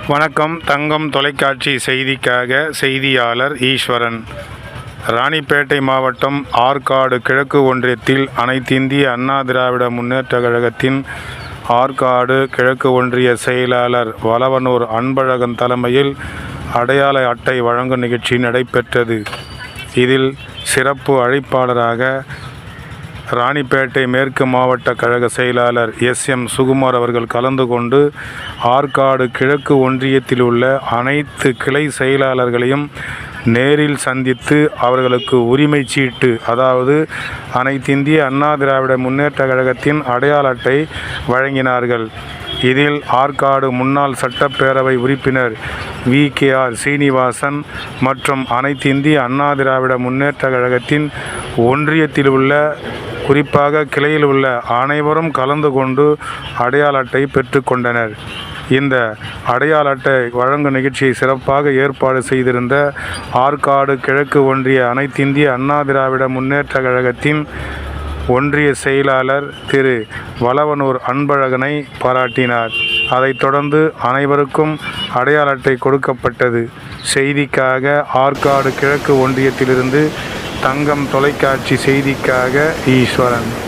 வணக்கம். தங்கம் தொலைக்காட்சி செய்திக்காக செய்தியாளர் ஈஸ்வரன். ராணிப்பேட்டை மாவட்டம் ஆற்காடு கிழக்கு ஒன்றியத்தில் அனைத்திந்திய அண்ணா திராவிட முன்னேற்றக் கழகத்தின் ஆற்காடு கிழக்கு ஒன்றிய செயலாளர் வளவனூர் அன்பழகன் தலைமையில் அடையாள அட்டை வழங்கும் நிகழ்ச்சி நடைபெற்றது. இதில் சிறப்பு அழைப்பாளராக ராணிப்பேட்டை மேற்கு மாவட்ட கழக செயலாளர் எஸ்.எம். சுகுமார் அவர்கள் கலந்து கொண்டு ஆற்காடு கிழக்கு ஒன்றியத்தில் உள்ள அனைத்து கிளை செயலாளர்களையும் நேரில் சந்தித்து அவர்களுக்கு உரிமை சீட்டு, அதாவது அனைத்திந்திய அண்ணா திராவிட முன்னேற்ற கழகத்தின் அடையாள அட்டை வழங்கினார்கள். இதில் ஆற்காடு முன்னாள் சட்டப்பேரவை உறுப்பினர் வி.கே.ஆர். சீனிவாசன் மற்றும் அனைத்திந்திய அண்ணா திராவிட முன்னேற்ற கழகத்தின் ஒன்றியத்தில் உள்ள குறிப்பாக கிளையில் உள்ள அனைவரும் கலந்து கொண்டு அடையாள அட்டை பெற்றுக்கொண்டனர். இந்த அடையாள அட்டை வழங்கும் நிகழ்ச்சியை சிறப்பாக ஏற்பாடு செய்திருந்த ஆற்காடு கிழக்கு ஒன்றிய அனைத்திந்திய அண்ணா திராவிட முன்னேற்ற கழகத்தின் ஒன்றிய செயலாளர் திரு வளவனூர் அன்பழகனை பாராட்டினார். அதைத் தொடர்ந்து அனைவருக்கும் அடையாள அட்டை கொடுக்கப்பட்டது. செய்திக்காக ஆற்காடு கிழக்கு ஒன்றியத்திலிருந்து தங்கம் தொலைக்காட்சி செய்திக்காக ஈஸ்வரன்.